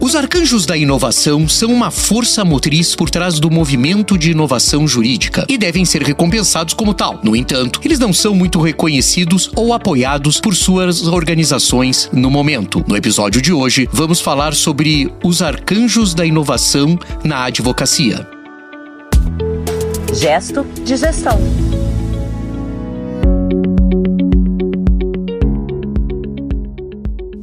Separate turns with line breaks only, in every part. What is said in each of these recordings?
Os arcanjos da inovação são uma força motriz por trás do movimento de inovação jurídica e devem ser recompensados como tal. No entanto, eles não são muito reconhecidos ou apoiados por suas organizações no momento. No episódio de hoje, vamos falar sobre os arcanjos da inovação na advocacia.
Gesto de gestão.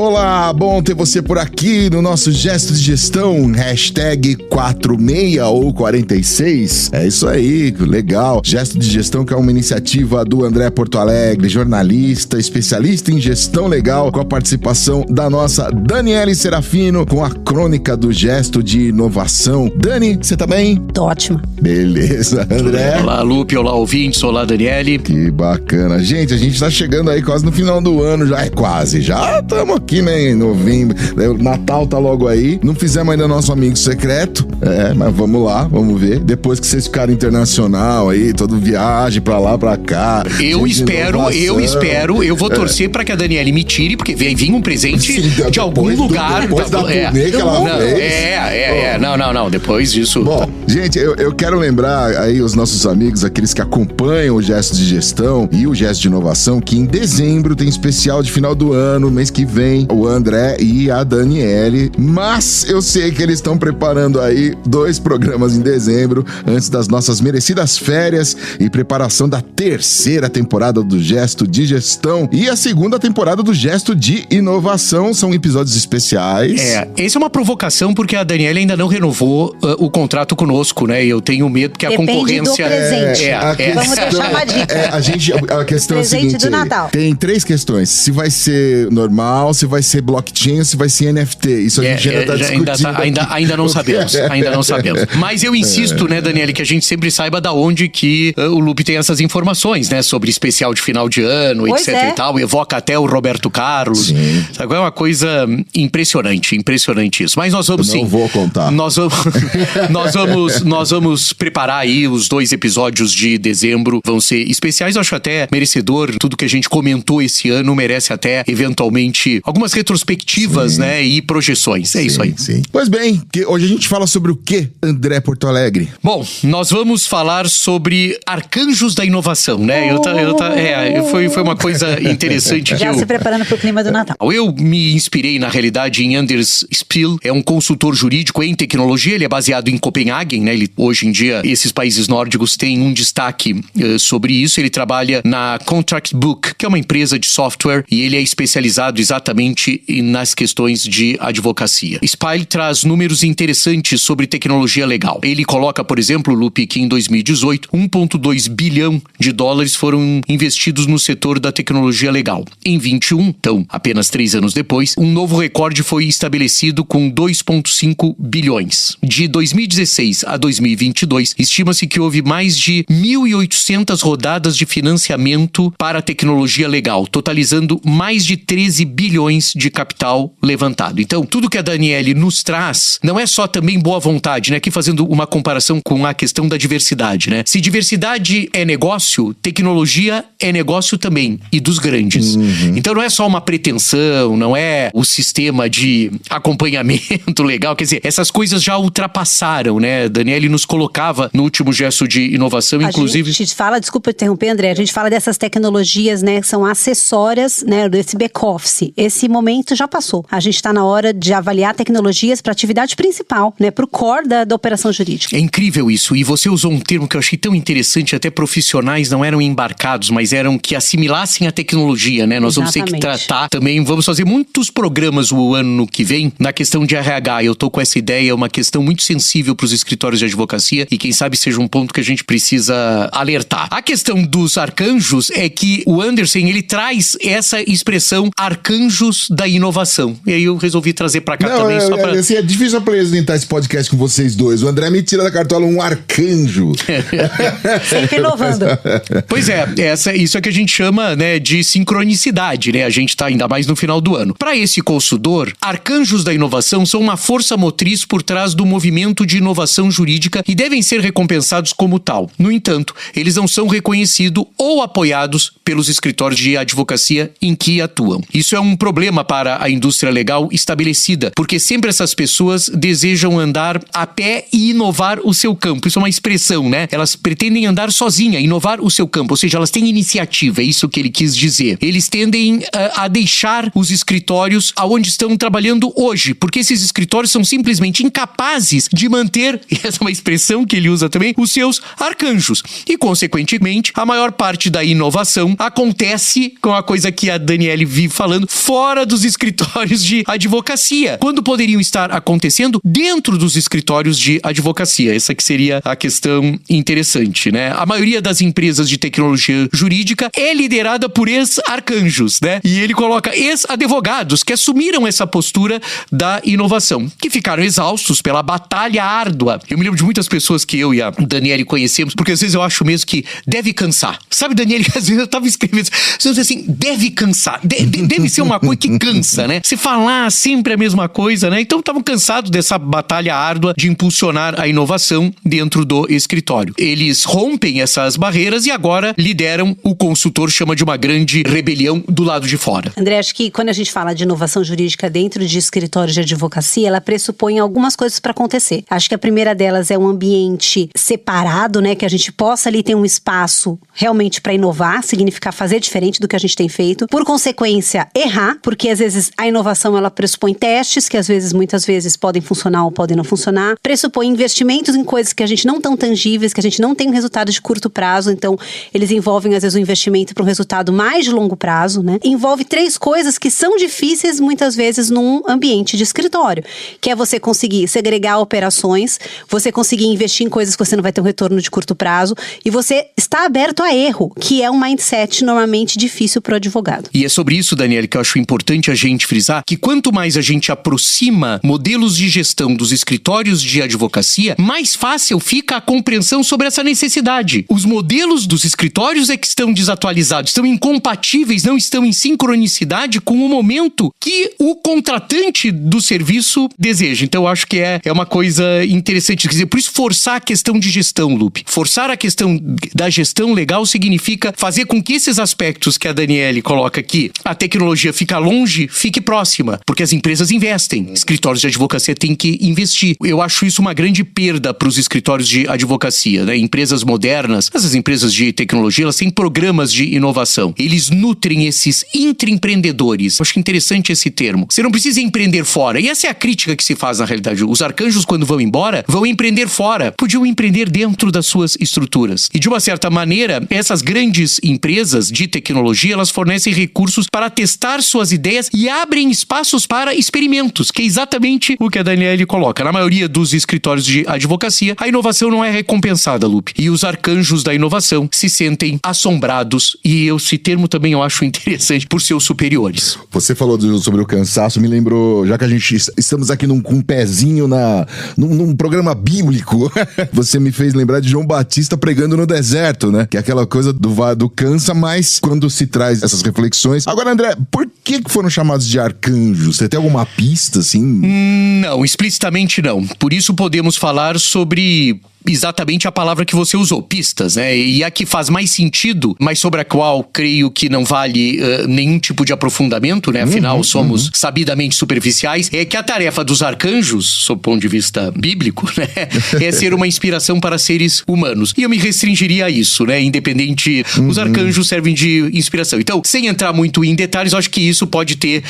Olá, bom ter você por aqui no nosso Gesto de Gestão, hashtag 46 ou 46. É isso aí, legal. Gesto de Gestão, que é uma iniciativa do André Porto Alegre, jornalista, especialista em gestão legal, com a participação da nossa Daniele Serafino, com a crônica do Gesto de Inovação. Dani, você tá bem?
Tô ótima.
Beleza, André?
Olá, Lupe, olá, ouvintes, olá, Daniele.
Que bacana. Gente, a gente tá chegando aí quase no final do ano, já estamos aqui, né, em novembro. O Natal tá logo aí. Não fizemos ainda nosso amigo secreto. Mas vamos lá, vamos ver. Depois que vocês ficarem internacional aí, todo viagem pra lá, pra cá.
Eu espero, eu vou torcer pra que a Daniele me tire, porque vem vir um presente de algum lugar.
Depois da turnê que ela fez.
Não, depois disso.
Bom, gente, eu quero lembrar aí os nossos amigos, aqueles que acompanham o Gesto de Gestão e o Gesto de Inovação, que em dezembro tem especial de final do ano, mês que vem, o André e a Daniele, mas eu sei que eles estão preparando aí 2 programas em dezembro, antes das nossas merecidas férias e preparação da 3ª temporada do Gesto de Gestão e a 2ª temporada do Gesto de Inovação. São episódios especiais.
Essa é uma provocação porque a Daniele ainda não renovou o contrato conosco, né? E eu tenho medo que a concorrência...
Vamos deixar uma dica.
A questão
presente
é a seguinte,
do Natal.
Tem 3 questões. Se vai ser normal, se vai ser blockchain ou se vai ser NFT. Isso a gente ainda tá discutindo.
Ainda não sabemos. Mas eu insisto, né, Daniele, que a gente sempre saiba da onde que o Lupe tem essas informações, né? Sobre especial de final de ano,
Pois
etc
é.
e tal. Evoca até o Roberto Carlos.
Sim.
Sabe? É uma coisa impressionante isso. Mas nós vamos
Eu não vou contar.
Nós vamos preparar aí os 2 episódios de dezembro. Vão ser especiais, eu acho até merecedor. Tudo que a gente comentou esse ano merece até, eventualmente, algumas retrospectivas, né? E projeções. Isso aí.
Sim. Pois bem, hoje a gente fala sobre o que, André Porto Alegre?
Bom, nós vamos falar sobre arcanjos da inovação, né? Foi uma coisa interessante.
Já se preparando pro clima do Natal.
Eu me inspirei, na realidade, em Anders Spiel, é um consultor jurídico em tecnologia, ele é baseado em Copenhagen, né? Hoje em dia, esses países nórdicos têm um destaque sobre isso. Ele trabalha na Contract Book, que é uma empresa de software, e ele é especializado exatamente nas questões de advocacia. Spiel traz números interessantes sobre tecnologia legal. Ele coloca, por exemplo, Lupe, que em 2018, 1,2 bilhão de dólares foram investidos no setor da tecnologia legal. Em 21, então, apenas 3 anos depois, um novo recorde foi estabelecido com 2,5 bilhões. De 2016 a 2022, estima-se que houve mais de 1.800 rodadas de financiamento para a tecnologia legal, totalizando mais de 13 bilhões de capital levantado. Então, tudo que a Daniele nos traz não é só também boa vontade, né? Aqui fazendo uma comparação com a questão da diversidade, né? Se diversidade é negócio, tecnologia é negócio também, e dos grandes. Então não é só uma pretensão, não é o sistema de acompanhamento legal, quer dizer, essas coisas já ultrapassaram, né? Daniele nos colocava no último Gesto de Inovação, inclusive...
A gente fala, desculpa interromper, André, a gente fala dessas tecnologias, né, que são acessórias, né, desse back-office. Esse momento já passou. A gente está na hora de avaliar tecnologias para a atividade principal, né, para o core da operação jurídica.
É incrível isso, e você usou um termo que eu achei tão interessante, até profissionais não eram embarcados, mas eram que assimilassem a tecnologia, né? Nós vamos ter que tratar também, vamos fazer muitos programas o ano que vem na questão de RH. Eu tô com essa ideia, é uma questão muito sensível para os escritórios de advocacia e quem sabe seja um ponto que a gente precisa alertar. A questão dos arcanjos é que o Anderson, ele traz essa expressão arcanjos da inovação. E aí eu resolvi trazer pra cá também.
Assim, é difícil apresentar esse podcast com vocês dois. O André me tira da cartola um arcanjo.
Sempre inovando.
Pois é, isso é que a gente chama, né, de sincronicidade, né? A gente tá ainda mais no final do ano. Para esse consultor, arcanjos da inovação são uma força motriz por trás do movimento de inovação jurídica e devem ser recompensados como tal. No entanto, eles não são reconhecidos ou apoiados pelos escritórios de advocacia em que atuam. Isso é um problema problema para a indústria legal estabelecida, porque sempre essas pessoas desejam andar a pé e inovar o seu campo. Isso é uma expressão, né? Elas pretendem andar sozinha, inovar o seu campo, ou seja, elas têm iniciativa, é isso que ele quis dizer. Eles tendem a deixar os escritórios aonde estão trabalhando hoje, porque esses escritórios são simplesmente incapazes de manter, e essa é uma expressão que ele usa também, os seus arcanjos. E, consequentemente, a maior parte da inovação acontece com a coisa que a Daniele vive falando, fora dos escritórios de advocacia, quando poderiam estar acontecendo dentro dos escritórios de advocacia. Essa que seria a questão interessante, né? A maioria das empresas de tecnologia jurídica é liderada por ex-arcanjos, né? E ele coloca ex-advogados que assumiram essa postura da inovação, que ficaram exaustos pela batalha árdua. Eu me lembro de muitas pessoas que eu e a Daniele conhecemos, porque às vezes eu acho mesmo que deve cansar. Sabe, Daniele, que às vezes eu tava escrevendo assim, deve cansar, deve ser uma coisa que cansa, né? Se falar sempre a mesma coisa, né? Então estavam cansados dessa batalha árdua de impulsionar a inovação dentro do escritório. Eles rompem essas barreiras e agora lideram, o consultor chama de uma grande rebelião do lado de fora.
André, acho que quando a gente fala de inovação jurídica dentro de escritórios de advocacia, ela pressupõe algumas coisas para acontecer. Acho que a primeira delas é um ambiente separado, né? Que a gente possa ali ter um espaço realmente para inovar, significa fazer diferente do que a gente tem feito. Por consequência, errar, porque às vezes a inovação ela pressupõe testes, que muitas vezes podem funcionar ou podem não funcionar. Pressupõe investimentos em coisas que a gente não tão tangíveis, que a gente não tem um resultado de curto prazo, então eles envolvem às vezes um investimento para um resultado mais de longo prazo, né? Envolve 3 coisas que são difíceis muitas vezes num ambiente de escritório, que é você conseguir segregar operações, você conseguir investir em coisas que você não vai ter um retorno de curto prazo e você está aberto a erro, que é um mindset normalmente difícil para o advogado.
E é sobre isso, Daniele, que eu acho importante a gente frisar que quanto mais a gente aproxima modelos de gestão dos escritórios de advocacia, mais fácil fica a compreensão sobre essa necessidade. Os modelos dos escritórios é que estão desatualizados, estão incompatíveis, não estão em sincronicidade com o momento que o contratante do serviço deseja. Então eu acho que é uma coisa interessante. Quer dizer, por isso forçar a questão de gestão, Lupe. Forçar a questão da gestão legal significa fazer com que esses aspectos que a Daniele coloca aqui, a tecnologia fica longe, fique próxima, porque as empresas investem. Escritórios de advocacia têm que investir. Eu acho isso uma grande perda para os escritórios de advocacia, né? Empresas modernas, essas empresas de tecnologia, elas têm programas de inovação. Eles nutrem esses intraempreendedores. Eu acho interessante esse termo. Você não precisa empreender fora. E essa é a crítica que se faz na realidade. Os arcanjos, quando vão embora, vão empreender fora. Podiam empreender dentro das suas estruturas. E de uma certa maneira, essas grandes empresas de tecnologia, elas fornecem recursos para testar suas ideias e abrem espaços para experimentos, que é exatamente o que a Daniele coloca. Na maioria dos escritórios de advocacia, a inovação não é recompensada, Lupe. E os arcanjos da inovação se sentem assombrados, e esse termo também eu acho interessante, por seus superiores.
Você falou sobre o cansaço, me lembrou, já que a gente estamos aqui com um pezinho num programa bíblico, você me fez lembrar de João Batista pregando no deserto, né? Que é aquela coisa do cansa, mas quando se traz essas reflexões. Agora, André, por que foram chamados de arcanjos? Você tem alguma pista, assim?
Não, explicitamente não. Por isso podemos falar sobre exatamente a palavra que você usou, pistas, né? E a que faz mais sentido, mas sobre a qual creio que não vale nenhum tipo de aprofundamento, né? Afinal, somos sabidamente superficiais. É que a tarefa dos arcanjos, sob o ponto de vista bíblico, né? É ser uma inspiração para seres humanos. E eu me restringiria a isso, né? Independente, os arcanjos servem de inspiração. Então, sem entrar muito em detalhes, eu acho que isso pode ter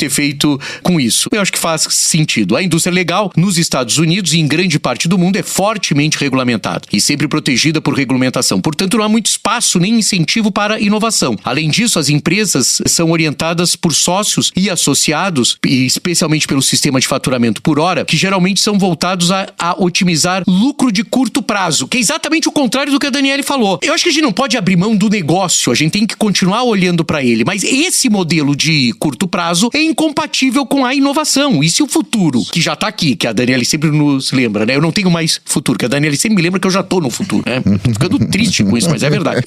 feito com isso. Eu acho que faz sentido. A indústria legal, nos Estados Unidos e em grande parte do mundo, é fortemente regulamentada e sempre protegida por regulamentação. Portanto, não há muito espaço nem incentivo para inovação. Além disso, as empresas são orientadas por sócios e associados, e especialmente pelo sistema de faturamento por hora, que geralmente são voltados a otimizar lucro de curto prazo, que é exatamente o contrário do que a Daniele falou. Eu acho que a gente não pode abrir mão do negócio, a gente tem que continuar olhando para ele, mas esse modelo de curto prazo é incompatível com a inovação. E se o futuro, que já está aqui, que a Daniele sempre nos lembra, né? Eu não tenho mais futuro, que a Daniele sempre me lembra que eu já tô no futuro, né? Tô ficando triste com isso, mas é verdade.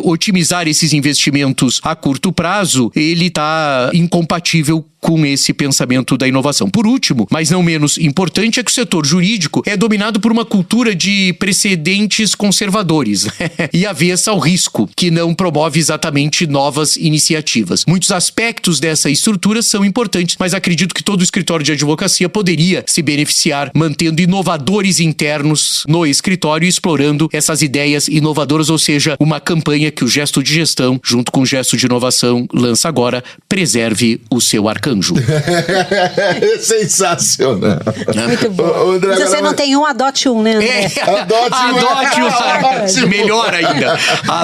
Otimizar esses investimentos a curto prazo, ele tá incompatível com esse pensamento da inovação. Por último, mas não menos importante, é que o setor jurídico é dominado por uma cultura de precedentes conservadores e avessa ao risco, que não promove exatamente novas iniciativas. Muitos aspectos dessa estrutura são importantes, mas acredito que todo escritório de advocacia poderia se beneficiar mantendo inovadores internos no escritório e explorando essas ideias inovadoras, ou seja, uma campanha que o Gesto de Gestão, junto com o Gesto de Inovação, lança agora: preserve o seu arcanjo.
Sensacional.
Muito bom. André, se você não tem um, adote um, né, André?
Adote um. Melhor ainda.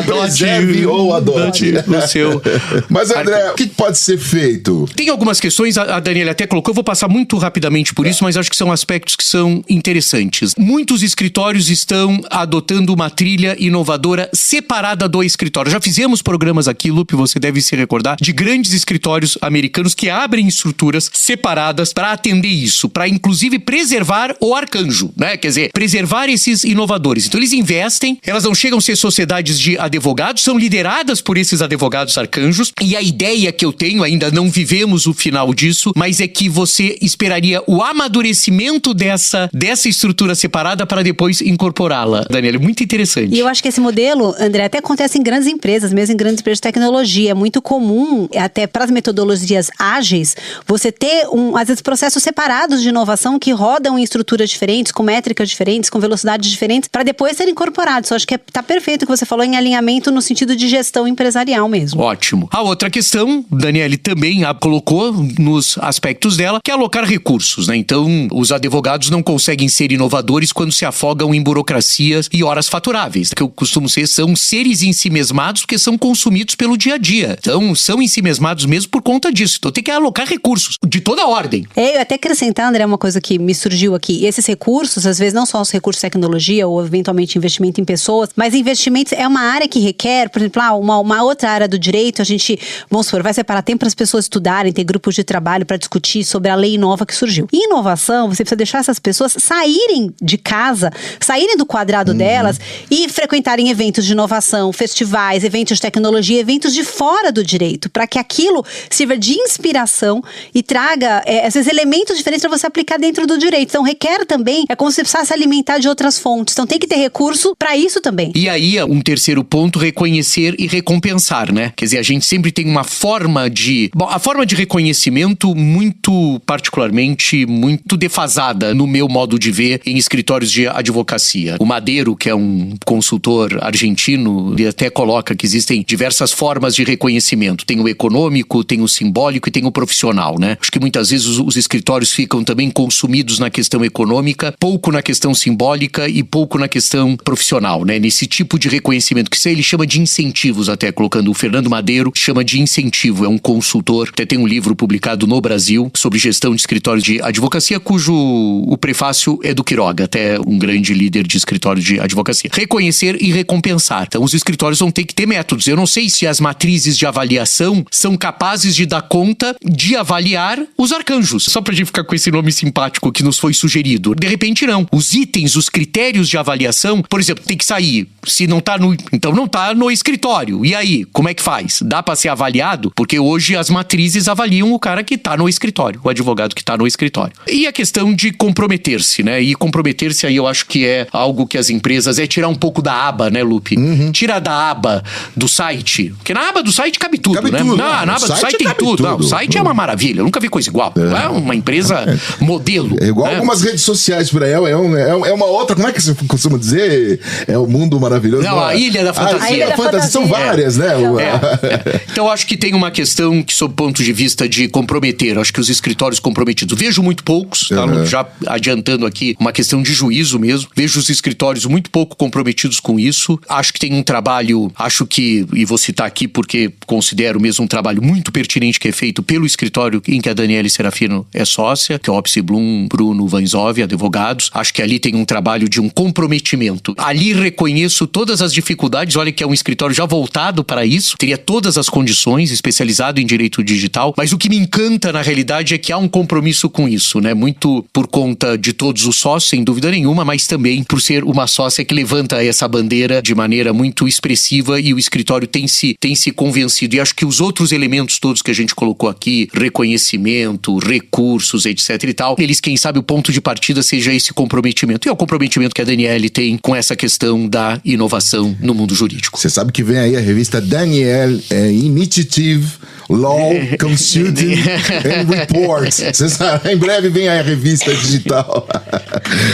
Preserve ou adote
o seu.
Mas, André, o que pode ser feito?
Tem algumas questões, a Daniela até colocou, eu vou passar muito rapidamente por isso, mas acho que são aspectos que são interessantes. Muitos escritórios estão adotando uma trilha inovadora separada do escritório. Já fizemos programas aqui, Lupe, você deve se recordar, de grandes escritórios americanos que abrem estruturas separadas para atender isso, para inclusive preservar o arcanjo, né? Quer dizer, preservar esses inovadores. Então eles investem, elas não chegam a ser sociedades de advogados, são lideradas por esses advogados arcanjos, e a ideia que eu tenho, ainda não vivemos o final disso, mas é que você esperaria o amadurecimento dessa estrutura separada para depois incorporá-la. Daniela, muito interessante.
E eu acho que esse modelo, André, até acontece em grandes empresas, mesmo em grandes empresas de tecnologia. É muito comum, até para as metodologias ágeis, você ter, às vezes, processos separados de inovação que rodam em estruturas diferentes, com métricas diferentes, com velocidades diferentes, para depois serem incorporados. Eu acho que tá perfeito o que você falou em alinhamento no sentido de gestão empresarial mesmo.
Ótimo. A outra questão, Daniele também a colocou nos aspectos dela, que é alocar recursos, né? Então, os advogados não conseguem ser inovadores quando se afogam em burocracias e horas faturáveis. Que eu costumo dizer, são seres ensimesmados porque são consumidos pelo dia a dia. Então, são ensimesmados mesmo por conta disso. Então, tem que alocar recursos de toda ordem.
Eu ia até acrescentar, André, uma coisa que me surgiu aqui. Esses recursos, às vezes, não só os recursos de tecnologia ou, eventualmente, investimento em pessoas, mas investimentos é uma área que requer, por exemplo, uma outra área do direito, a gente, vamos supor, vai separar tempo para as pessoas estudarem, ter grupos de trabalho para discutir sobre a lei nova que surgiu. Em inovação, você precisa deixar essas pessoas saírem de casa, saírem do quadrado delas e frequentarem eventos de inovação, festivais, eventos de tecnologia, eventos de fora do direito, para que aquilo sirva de inspiração e traga, às vezes, elementos diferentes para você aplicar dentro do direito. Então, requer também, é como se você precisasse se alimentar de outras fontes. Então, tem que ter recurso para isso também.
E aí, um terceiro ponto, reconhecer e recompensar, né? Quer dizer, a gente sempre tem uma forma de... Bom, a forma de reconhecimento muito, particularmente, muito defasada no meu modo de ver em escritórios de advocacia. O Madeiro, que é um consultor argentino, ele até coloca que existem diversas formas de reconhecimento. Tem o econômico, tem o simbólico e tem o profissional, né? Acho que muitas vezes os escritórios ficam também consumidos na questão econômica, pouco na questão simbólica e pouco na questão profissional, né? Nesse tipo de reconhecimento, que ele chama de incentivos, até colocando o Fernando Madeiro, chama de incentivo, é um consultor, até tem um livro publicado no Brasil sobre gestão de escritórios de advocacia, cujo o prefácio é do Quiroga, até um grande líder de escritório de advocacia. Reconhecer e recompensar. Então os escritórios vão ter que ter métodos. Eu não sei se as matrizes de avaliação são capazes de dar conta de avaliar os arcanjos. Só pra gente ficar com esse nome simpático que nos foi sugerido. De repente não. Os itens, os critérios de avaliação, por exemplo, tem que sair. Se não tá então não tá no escritório. E aí, como é que faz? Dá pra ser avaliado? Porque hoje as matrizes avaliam o cara que tá no escritório, o advogado que tá no escritório. E a questão de comprometer-se, né? E comprometer-se aí eu acho que é algo que as empresas, é tirar um pouco da aba, né, Lupe? Tira da aba do site. Porque na aba do site cabe tudo, né?
Tudo,
na aba do site tem tudo. Não, o site é uma maravilha. Eu nunca vi coisa igual. É uma empresa modelo.
É igual algumas redes sociais por aí. É uma outra, como é que você costuma dizer? É o mundo maravilhoso.
Não, a Ilha da Fantasia.
A Ilha da Fantasia. São várias, né?
Então, acho que tem uma questão que, sob o ponto de vista de comprometer, acho que os escritórios comprometidos, vejo muito poucos, tá? Já adiantando aqui, uma questão de juízo mesmo. Vejo os escritórios muito pouco comprometidos com isso. Acho que tem um trabalho, e vou citar aqui porque considero mesmo um trabalho muito pertinente que é feito pelo escritório em que a Daniele Serafino é sócia, que é o Opsi Blum, Bruno Vanzov, advogados. Acho que ali tem um trabalho de um comprometimento. Ali reconheço todas as dificuldades, olha que é um escritório já voltado para isso, teria todas as condições, especializado em direito digital, mas o que me encanta na realidade é que há um compromisso com isso, né? Muito por conta de todos os sócios, sem dúvida nenhuma, mas também por ser uma sócia que levanta essa bandeira de maneira muito expressiva e o escritório tem se convencido. E acho que os outros elementos todos que a gente colocou aqui, ter reconhecimento, recursos, etc e tal. Eles, quem sabe, o ponto de partida seja esse comprometimento. E é o comprometimento que a Daniele tem com essa questão da inovação no mundo jurídico.
Você sabe que vem aí a revista Daniele Initiative Law Consulting and Reports. Você sabe, em breve vem aí a revista digital.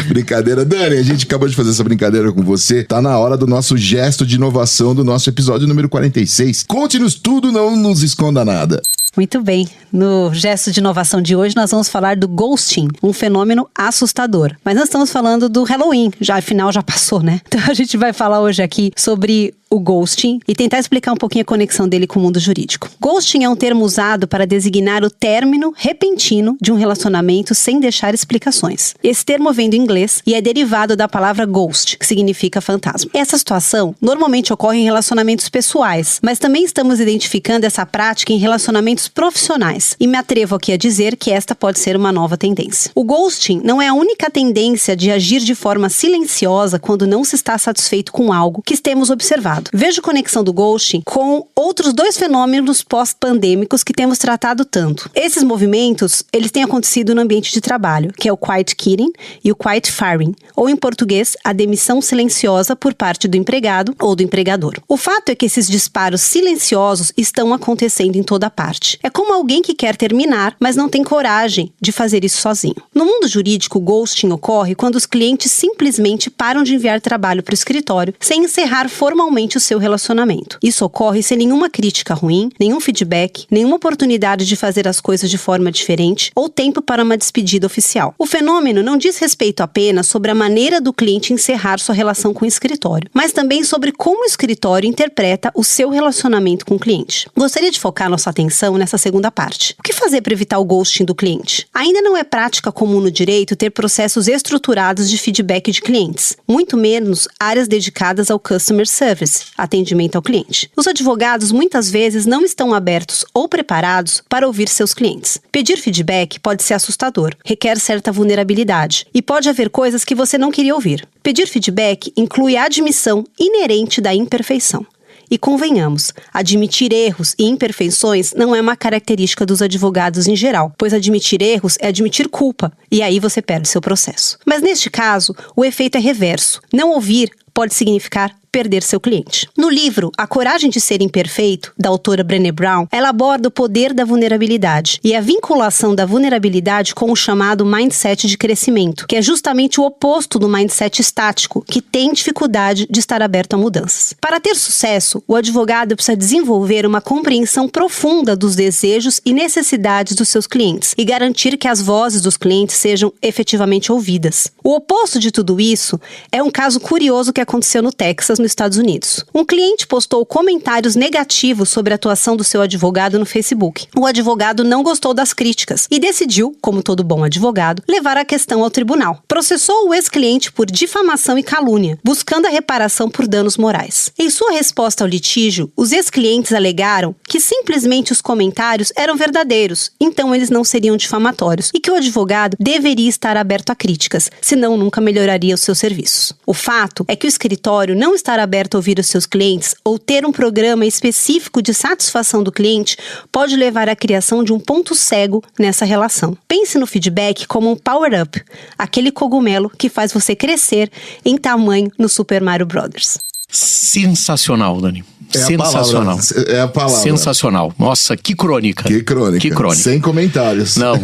Brincadeira. Dani, a gente acabou de fazer essa brincadeira com você. Tá na hora do nosso gesto de inovação do nosso episódio número 46. Conte-nos tudo, não nos esconda nada.
Muito bem. No gesto de inovação de hoje, nós vamos falar do ghosting, um fenômeno assustador. Mas nós estamos falando do Halloween, afinal já passou, né? Então a gente vai falar hoje aqui sobre o ghosting e tentar explicar um pouquinho a conexão dele com o mundo jurídico. Ghosting é um termo usado para designar o término repentino de um relacionamento sem deixar explicações. Esse termo vem do inglês e é derivado da palavra ghost, que significa fantasma. Essa situação normalmente ocorre em relacionamentos pessoais, mas também estamos identificando essa prática em relacionamentos profissionais. E me atrevo aqui a dizer que esta pode ser uma nova tendência. O ghosting não é a única tendência de agir de forma silenciosa quando não se está satisfeito com algo que temos observado. Vejo conexão do ghosting com outros dois fenômenos pós-pandêmicos que temos tratado tanto. Esses movimentos, eles têm acontecido no ambiente de trabalho, que é o quiet quitting e o quiet firing, ou em português, a demissão silenciosa por parte do empregado ou do empregador. O fato é que esses disparos silenciosos estão acontecendo em toda parte. É como alguém que quer terminar, mas não tem coragem de fazer isso sozinho. No mundo jurídico, o ghosting ocorre quando os clientes simplesmente param de enviar trabalho para o escritório sem encerrar formalmente o seu relacionamento. Isso ocorre sem nenhuma crítica ruim, nenhum feedback, nenhuma oportunidade de fazer as coisas de forma diferente ou tempo para uma despedida oficial. O fenômeno não diz respeito apenas sobre a maneira do cliente encerrar sua relação com o escritório, mas também sobre como o escritório interpreta o seu relacionamento com o cliente. Gostaria de focar nossa atenção nessa segunda parte. O que fazer para evitar o ghosting do cliente? Ainda não é prática comum no direito ter processos estruturados de feedback de clientes, muito menos áreas dedicadas ao customer service, atendimento ao cliente. Os advogados muitas vezes não estão abertos ou preparados para ouvir seus clientes. Pedir feedback pode ser assustador, requer certa vulnerabilidade e pode haver coisas que você não queria ouvir. Pedir feedback inclui a admissão inerente da imperfeição. E convenhamos, admitir erros e imperfeições não é uma característica dos advogados em geral, pois admitir erros é admitir culpa, e aí você perde seu processo. Mas neste caso, o efeito é reverso. Não ouvir pode significar perder seu cliente. No livro A Coragem de Ser Imperfeito, da autora Brené Brown, ela aborda o poder da vulnerabilidade e a vinculação da vulnerabilidade com o chamado mindset de crescimento, que é justamente o oposto do mindset estático, que tem dificuldade de estar aberto a mudanças. Para ter sucesso, o advogado precisa desenvolver uma compreensão profunda dos desejos e necessidades dos seus clientes e garantir que as vozes dos clientes sejam efetivamente ouvidas. O oposto de tudo isso é um caso curioso que aconteceu no Texas, nos Estados Unidos. Um cliente postou comentários negativos sobre a atuação do seu advogado no Facebook. O advogado não gostou das críticas e decidiu, como todo bom advogado, levar a questão ao tribunal. Processou o ex-cliente por difamação e calúnia, buscando a reparação por danos morais. Em sua resposta ao litígio, os ex-clientes alegaram que simplesmente os comentários eram verdadeiros, então eles não seriam difamatórios, e que o advogado deveria estar aberto a críticas, senão nunca melhoraria os seus serviços. O fato é que o escritório não estar aberto a ouvir os seus clientes ou ter um programa específico de satisfação do cliente pode levar à criação de um ponto cego nessa relação. Pense no feedback como um power-up, aquele cogumelo que faz você crescer em tamanho no Super Mario Bros.
Sensacional, Dani. Sensacional.
É a palavra.
Sensacional. Nossa, que crônica.
Que crônica. Sem comentários.
Não.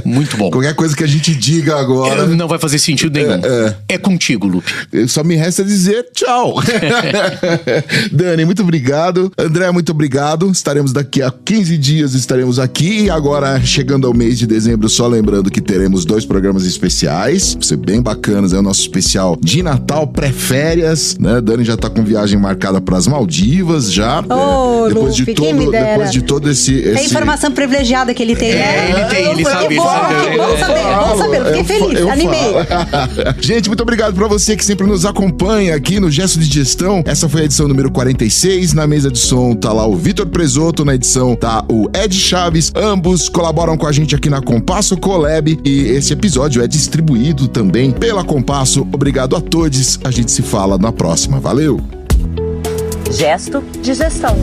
Muito bom.
Qualquer coisa que a gente diga agora...
não vai fazer sentido nenhum. É contigo, Lupe.
Só me resta dizer tchau. Dani, muito obrigado. André, muito obrigado. Estaremos daqui a 15 dias, estaremos aqui. E agora, chegando ao mês de dezembro, só lembrando que teremos 2 programas especiais. Vão ser bem bacanas. É o nosso especial de Natal, pré-férias, né? Dani já tá com viagem marcada para as Maldivas já.
Depois de
todo esse...
É a informação privilegiada que ele tem, né?
Ele sabe.
Bom saber, fiquei feliz, animei.
Gente, muito obrigado pra você que sempre nos acompanha aqui no Gesto de Gestão. Essa foi a edição número 46. Na mesa de som tá lá o Vitor Presoto, na edição tá o Ed Chaves. Ambos colaboram com a gente aqui na Compasso Collab e esse episódio é distribuído também pela Compasso. Obrigado a todos. A gente se fala na próxima. Valeu!
Gesto de Gestão.